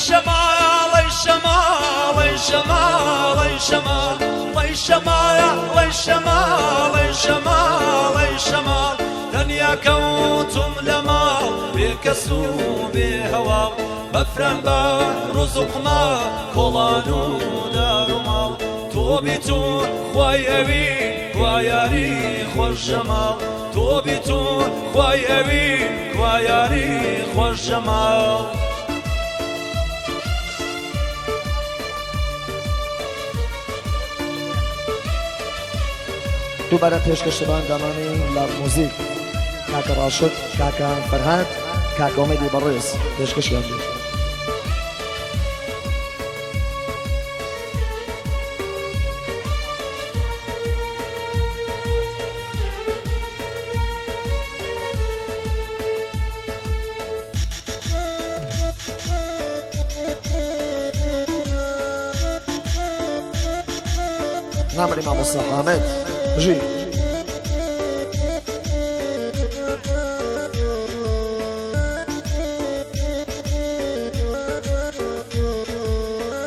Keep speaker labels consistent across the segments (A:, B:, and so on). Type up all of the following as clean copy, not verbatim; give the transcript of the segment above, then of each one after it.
A: شمال شمال شمال شمال شمال شمال شمال شمال دنيا كوتم لما بكسو بهوا بفرن برزقنا كولانو دارمال توبتون خويوي خوياري خوش جمال توبتون خويوي خوياري خوش جمال
B: دوباره پێشکەشتەبان دامانی لا موزیک کاکە ڕاشد کاکە فەرهاد کاکە ئومێدی بەڕێز پێشکەشیان بێت نامری مامۆستا حامد بژی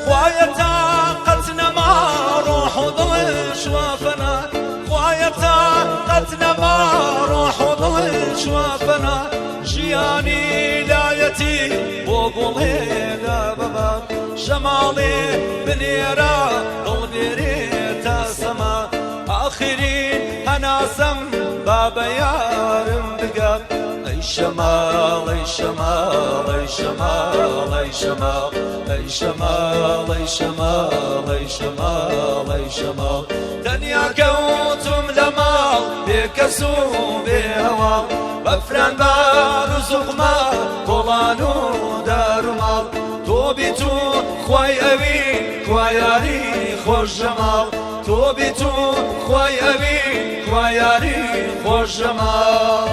A: خويا طاقتنا ما روح وضوش وفنا خويا طاقتنا ما روح وضوش وفنا جياني لا يتيم وقولي لا بابا شمالي بنيرة ضلبيري تاسما آخرين أنا سم بابا يارم بقى أي شمال أي شمال أي شمال أي شمال أي شمال أي شمال أي شمال أي شمال دنيا كوتم لمال بكسو بهوال بفرن برزق ما كولانو دارمال توبتون خوي أبي خوياري خوش جمال توبتون خوي أبي خوياري خوش جمال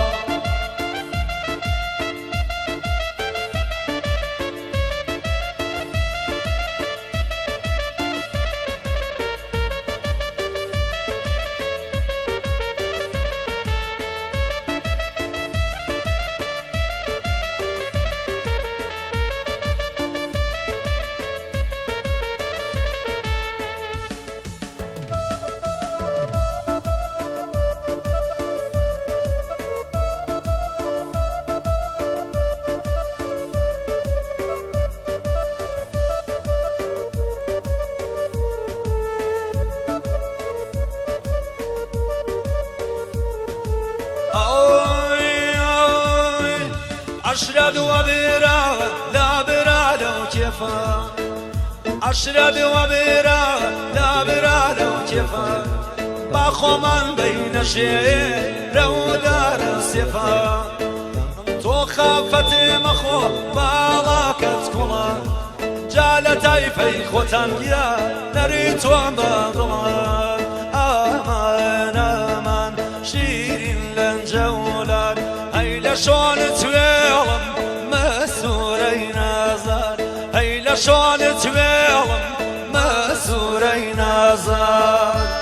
A: أشرد وبرا لا برا لو كيفا أشرد وبرا لا برا لو كيفا باخو من بين شيء ودار السفا تو خافت مخو بالاك تكولا جالتاي في خوتان يا نريت ومبغلا أمان أمان شيرين لنجولان هيلا شون تويلم مسوري نازار هيلا شون تويلم مسوري نازار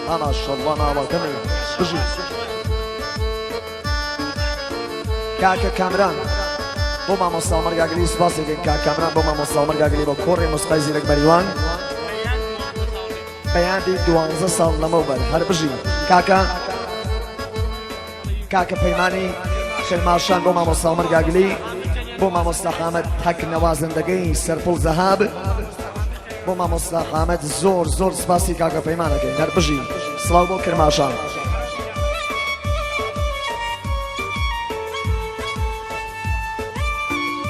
B: ما شاء الله ناڵە کەمێ بژی کاکە کامران بۆ مامۆستا مەرگاگری سوپاسێکێک کاک کامران بۆ مامۆستا مەرگاگری بۆ کۆڕی موسیقای زیرەک بەریوان بەیاندی 12 ساڵ لەمەوبەر هەر بژی کاکە پەیمانی خێماشان بۆ مامۆستا مەرگاگری بۆ مامۆستا حامد هەک نەوازندەکەی سەرپڵ زەهاب بۆ مامۆستا حامد زۆر زۆر سپاسی کاکە پەیمانەکەین هەر بژی سڵاو بۆ کرماشان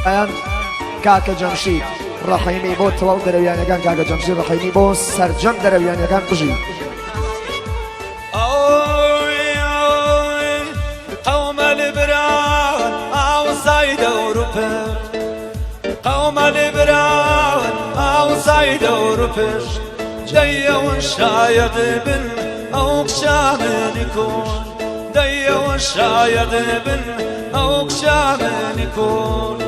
B: ئەیان کاکە جەمشید ڕەحیمی بۆ تەواو دەرەویانەکان کاکە جەمشید ڕەحیمی بۆ سەرجەم دەرەویانەکان بژی
A: قوم البران outside Europe قوم البران outside Europe ديا والشايد بن أو كشامن يكون ديا والشايد بن أو كشامن يكون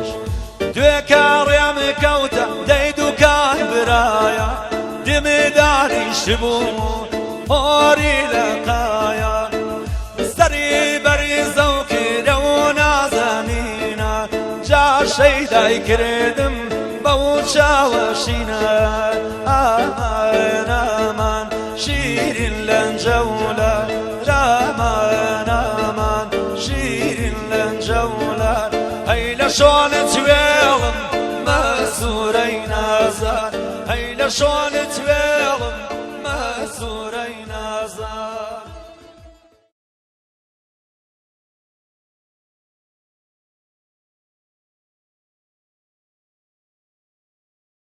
A: دوكار يا مكوتا ديدو كان برايا دي ميداني شبون هوري لقايا سري بري زوكي لو نازنينا جا شيداي كردم بو چاوەشینە ئامان ئامان شیرین لەنجەولە رامان ئامان شیرین لەنجەولە هەی لە شۆنت وێڵم مەسوورەی نازان هەی لە شۆنت وێڵم مەسوورەی نازان